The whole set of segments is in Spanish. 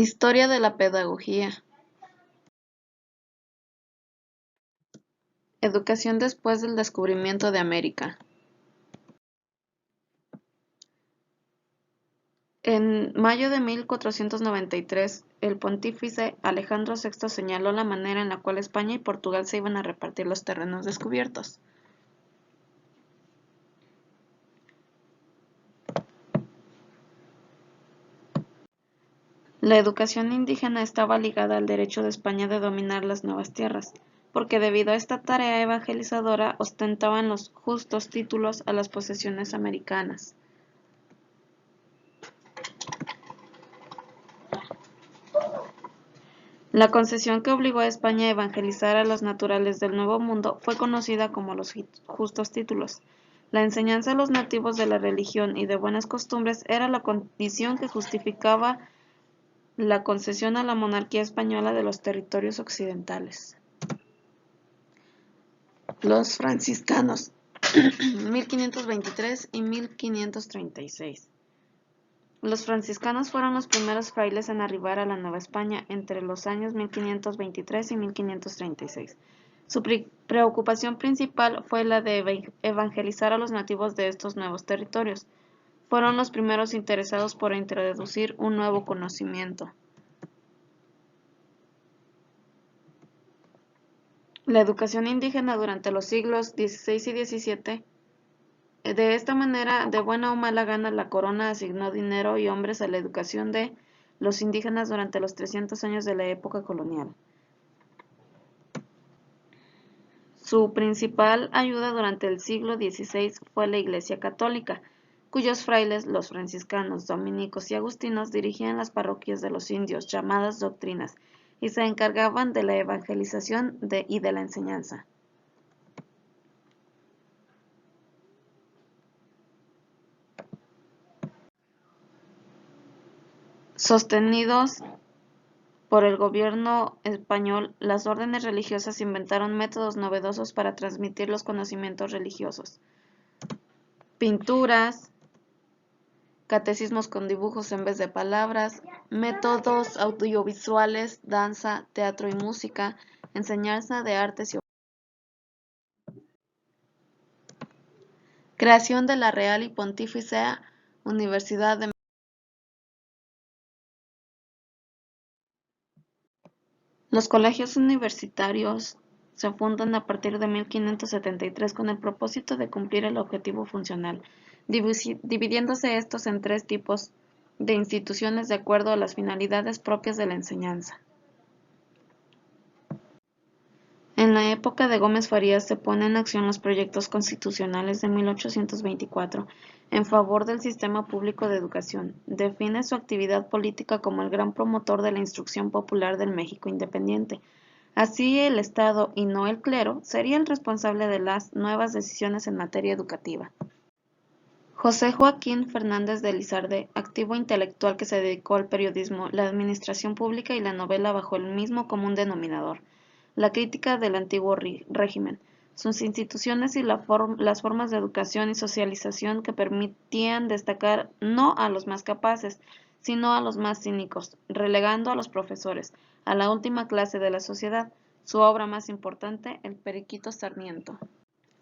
Historia de la pedagogía. Educación después del descubrimiento de América. En mayo de 1493, el pontífice Alejandro VI señaló la manera en la cual España y Portugal se iban a repartir los terrenos descubiertos. La educación indígena estaba ligada al derecho de España de dominar las nuevas tierras, porque debido a esta tarea evangelizadora ostentaban los justos títulos a las posesiones americanas. La concesión que obligó a España a evangelizar a los naturales del Nuevo Mundo fue conocida como los justos títulos. La enseñanza a los nativos de la religión y de buenas costumbres era la condición que justificaba la concesión a la monarquía española de los territorios occidentales. Los franciscanos, 1523 y 1536. Los franciscanos fueron los primeros frailes en arribar a la Nueva España entre los años 1523 y 1536. Su preocupación principal fue la de evangelizar a los nativos de estos nuevos territorios. Fueron los primeros interesados por introducir un nuevo conocimiento. La educación indígena durante los siglos XVI y XVII. De esta manera, de buena o mala gana, la corona asignó dinero y hombres a la educación de los indígenas durante los 300 años de la época colonial. Su principal ayuda durante el siglo XVI fue la Iglesia Católica, cuyos frailes, los franciscanos, dominicos y agustinos, dirigían las parroquias de los indios, llamadas doctrinas, y se encargaban de la evangelización y de la enseñanza. Sostenidos por el gobierno español, las órdenes religiosas inventaron métodos novedosos para transmitir los conocimientos religiosos. Pinturas, catecismos con dibujos en vez de palabras, métodos audiovisuales, danza, teatro y música, enseñanza de artes y creación de la Real y Pontificia Universidad de Los colegios universitarios se fundan a partir de 1573 con el propósito de cumplir el objetivo funcional, dividiéndose estos en tres tipos de instituciones de acuerdo a las finalidades propias de la enseñanza. En la época de Gómez Farías se ponen en acción los proyectos constitucionales de 1824 en favor del sistema público de educación. Define su actividad política como el gran promotor de la instrucción popular del México independiente. Así, el Estado, y no el clero, sería el responsable de las nuevas decisiones en materia educativa. José Joaquín Fernández de Lizarde, activo intelectual que se dedicó al periodismo, la administración pública y la novela bajo el mismo común denominador, la crítica del antiguo régimen, sus instituciones y las formas de educación y socialización que permitían destacar no a los más capaces, sino a los más cínicos, relegando a los profesores, a la última clase de la sociedad. Su obra más importante, El Periquito Sarmiento.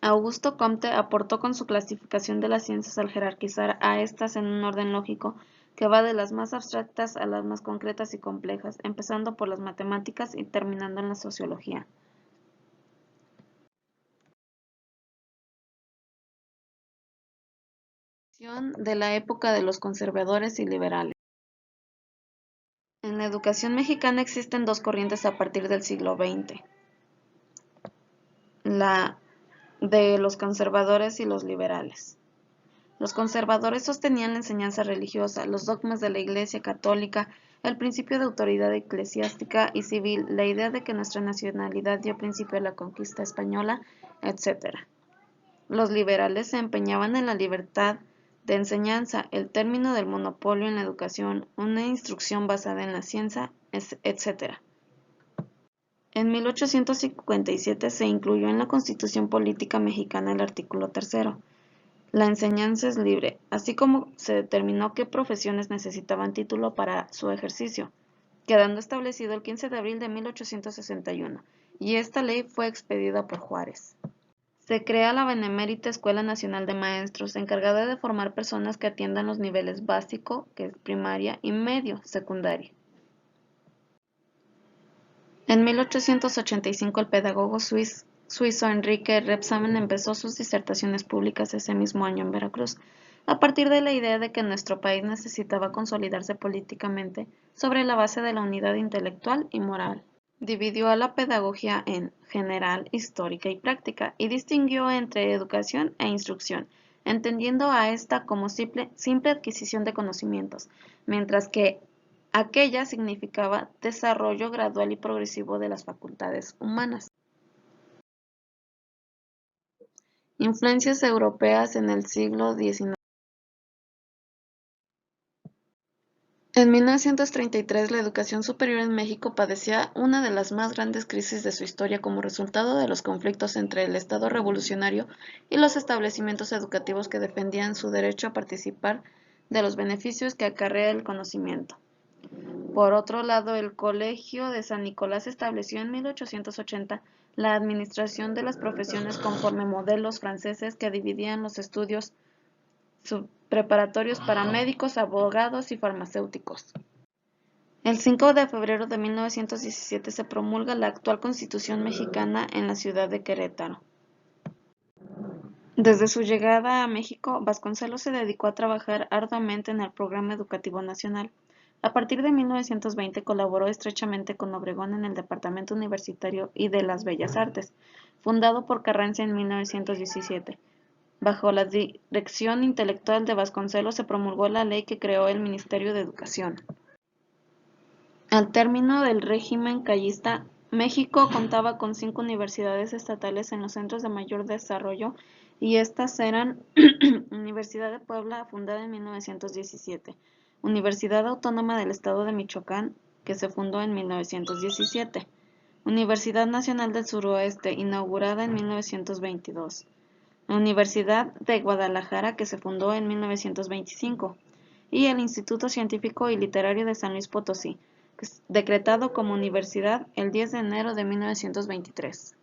Augusto Comte aportó con su clasificación de las ciencias al jerarquizar a estas en un orden lógico que va de las más abstractas a las más concretas y complejas, empezando por las matemáticas y terminando en la sociología. De la época de los conservadores y liberales. En la educación mexicana existen dos corrientes a partir del siglo XX. La de los conservadores y los liberales. Los conservadores sostenían la enseñanza religiosa, los dogmas de la Iglesia católica, el principio de autoridad eclesiástica y civil, la idea de que nuestra nacionalidad dio principio a la conquista española, etc. Los liberales se empeñaban en la libertad de enseñanza, el término del monopolio en la educación, una instrucción basada en la ciencia, etc. En 1857 se incluyó en la Constitución Política Mexicana el artículo 3º. La enseñanza es libre, así como se determinó qué profesiones necesitaban título para su ejercicio. quedando establecido el 15 de abril de 1861, y esta ley fue expedida por Juárez. Se crea la Benemérita Escuela Nacional de Maestros, encargada de formar personas que atiendan los niveles básico, que es primaria, y medio, secundaria. En 1885 el pedagogo suizo Enrique Rebsamen empezó sus disertaciones públicas ese mismo año en Veracruz, a partir de la idea de que nuestro país necesitaba consolidarse políticamente sobre la base de la unidad intelectual y moral. Dividió a la pedagogía en general, histórica y práctica, y distinguió entre educación e instrucción, entendiendo a esta como simple adquisición de conocimientos, mientras que aquella significaba desarrollo gradual y progresivo de las facultades humanas. Influencias europeas en el siglo XIX. En 1933, la educación superior en México padecía una de las más grandes crisis de su historia como resultado de los conflictos entre el Estado revolucionario y los establecimientos educativos que defendían su derecho a participar de los beneficios que acarrea el conocimiento. Por otro lado, el Colegio de San Nicolás estableció en 1880 la administración de las profesiones conforme modelos franceses que dividían los estudios preparatorios para médicos, abogados y farmacéuticos. El 5 de febrero de 1917 se promulga la actual Constitución mexicana en la ciudad de Querétaro. Desde su llegada a México, Vasconcelos se dedicó a trabajar arduamente en el Programa Educativo Nacional. A partir de 1920 colaboró estrechamente con Obregón en el Departamento Universitario y de las Bellas Artes, fundado por Carranza en 1917. Bajo la dirección intelectual de Vasconcelos se promulgó la ley que creó el Ministerio de Educación. Al término del régimen callista, México contaba con 5 universidades estatales en los centros de mayor desarrollo, y estas eran Universidad de Puebla, fundada en 1917, Universidad Autónoma del Estado de Michoacán, que se fundó en 1917, Universidad Nacional del Suroeste, inaugurada en 1922, la Universidad de Guadalajara, que se fundó en 1925, y el Instituto Científico y Literario de San Luis Potosí, decretado como universidad el 10 de enero de 1923.